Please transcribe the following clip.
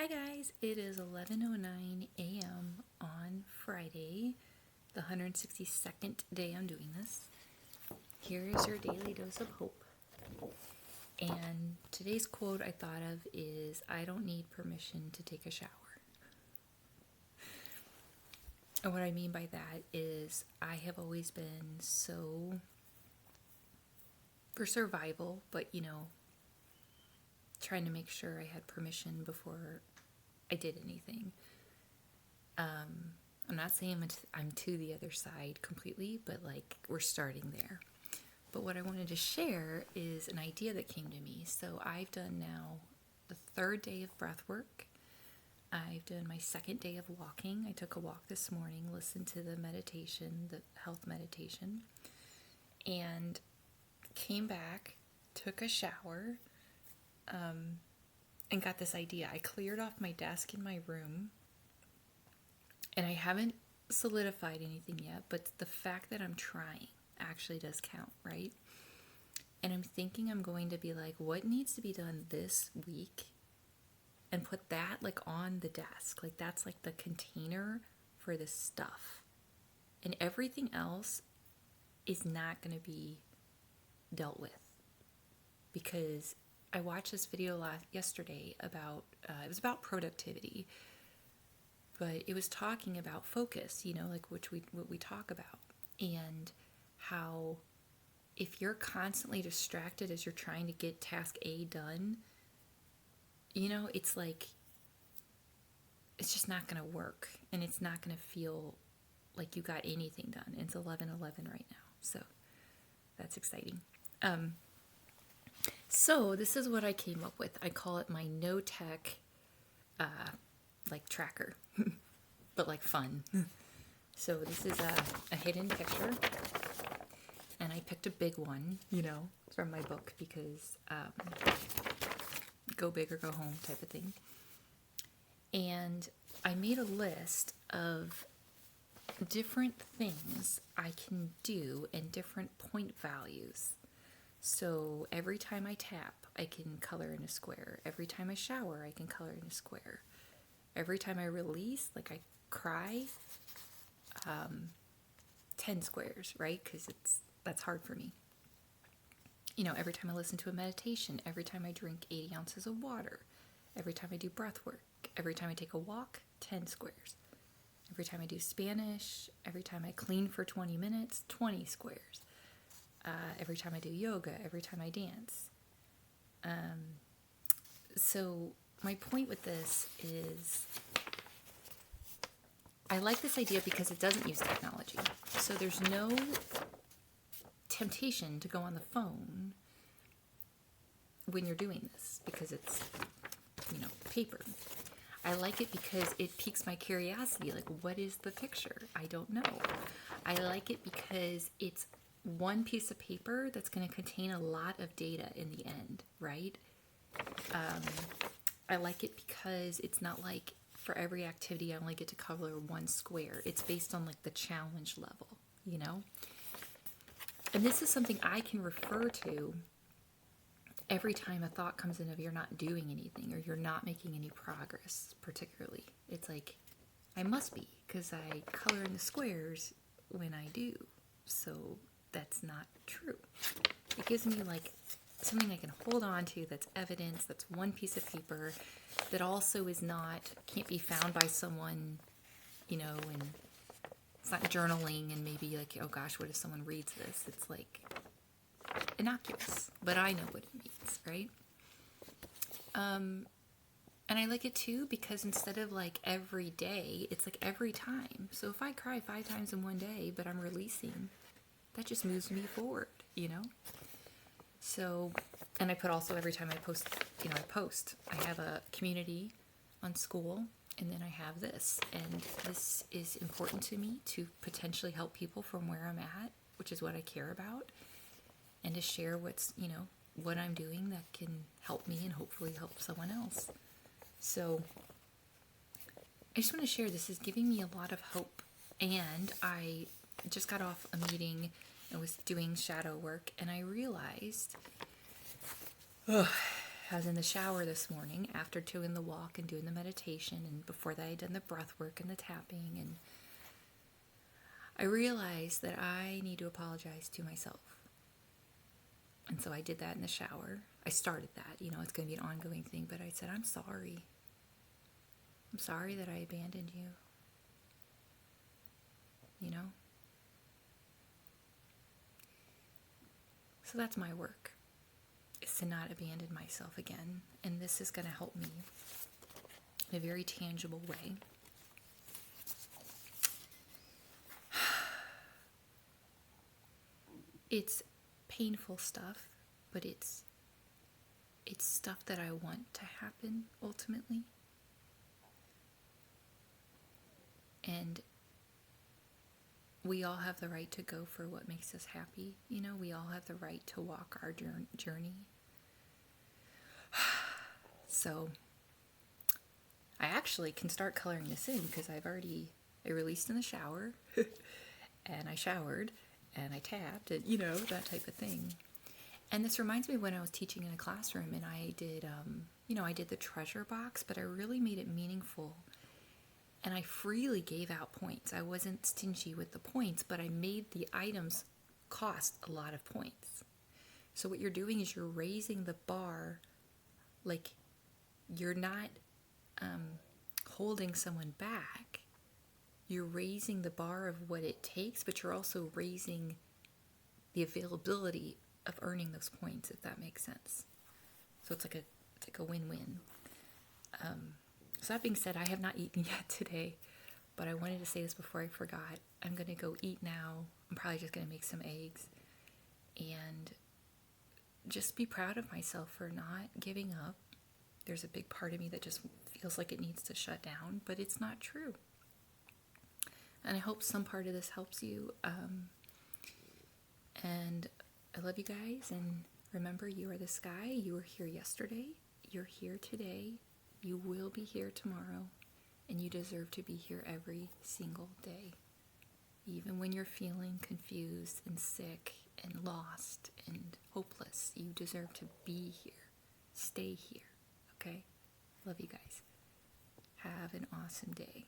Hi guys, it is 11:09 a.m. on Friday, the 162nd day I'm doing this. Here is your daily dose of hope. And today's quote I thought of is, I don't need permission to take a shower. And what I mean by that is I have always been so, for survival, but trying to make sure I had permission before I did anything. I'm not saying I'm to the other side completely, but we're starting there. But what I wanted to share is an idea that came to me. So I've done now the third day of breath work. I've done my second day of walking. I took a walk this morning, listened to the meditation, the health meditation, and came back, took a shower, and got this idea. I cleared off my desk in my room, and I haven't solidified anything yet, but the fact that I'm trying actually does count, right? And I'm thinking I'm going to be like, what needs to be done this week? And put that on the desk. That's the container for this stuff. And everything else is not going to be dealt with. Because I watched this video yesterday about, it was about productivity, but it was talking about focus, what we talk about, and how if you're constantly distracted as you're trying to get task A done, it's just not going to work, and it's not going to feel like you got anything done. It's 11:11 right now, so that's exciting. So this is what I came up with. I call it my no-tech, tracker, but fun. So this is a hidden picture, and I picked a big one, from my book because go big or go home type of thing. And I made a list of different things I can do and different point values. So every time I tap, I can color in a square. Every time I shower, I can color in a square. Every time I release, I cry, 10 squares, right? Because that's hard for me. Every time I listen to a meditation, every time I drink 80 ounces of water, every time I do breath work, every time I take a walk, 10 squares. Every time I do Spanish, every time I clean for 20 minutes, 20 squares. Every time I do yoga, every time I dance. So my point with this is I like this idea because it doesn't use technology. So there's no temptation to go on the phone when you're doing this because it's, paper. I like it because it piques my curiosity. What is the picture? I don't know. I like it because it's one piece of paper that's going to contain a lot of data in the end, right? I like it because it's not for every activity I only get to color one square. It's based on the challenge level, And this is something I can refer to every time a thought comes in of you're not doing anything or you're not making any progress, particularly. It's I must be, because I color in the squares when I do. So that's not true. It gives me something I can hold on to that's evidence, that's one piece of paper that also can't be found by someone, and it's not journaling and maybe oh gosh, what if someone reads this? It's innocuous, but I know what it means, right? And I like it too because instead of every day, it's every time. So if I cry 5 times in one day, but I'm releasing, that just moves me forward, So, and I put also every time I post, I have a community on school, and then I have this, and this is important to me to potentially help people from where I'm at, which is what I care about, and to share what's, what I'm doing that can help me and hopefully help someone else. So I just want to share this is giving me a lot of hope. And I just got off a meeting and was doing shadow work, and I realized I was in the shower this morning after doing the walk and doing the meditation, and before that I had done the breath work and the tapping, and I realized that I need to apologize to myself. And so I did that in the shower. I started that, it's going to be an ongoing thing, but I said, I'm sorry. I'm sorry that I abandoned you. So that's my work, is to not abandon myself again. And this is going to help me in a very tangible way. It's painful stuff, but it's stuff that I want to happen ultimately. And we all have the right to go for what makes us happy. We all have the right to walk our journey. So I actually can start coloring this in because I released in the shower and I showered and I tapped and, that type of thing. And this reminds me when I was teaching in a classroom and I did, I did the treasure box, but I really made it meaningful. And I freely gave out points. I wasn't stingy with the points, but I made the items cost a lot of points. So what you're doing is you're raising the bar, like you're not holding someone back. You're raising the bar of what it takes, but you're also raising the availability of earning those points, if that makes sense. So it's like a win-win. So that being said, I have not eaten yet today, but I wanted to say this before I forgot. I'm going to go eat now. I'm probably just going to make some eggs and just be proud of myself for not giving up. There's a big part of me that just feels like it needs to shut down, but it's not true. And I hope some part of this helps you. And I love you guys. And remember, you are the sky. You were here yesterday. You're here today. You will be here tomorrow, and you deserve to be here every single day. Even when you're feeling confused and sick and lost and hopeless, you deserve to be here. Stay here, okay? Love you guys. Have an awesome day.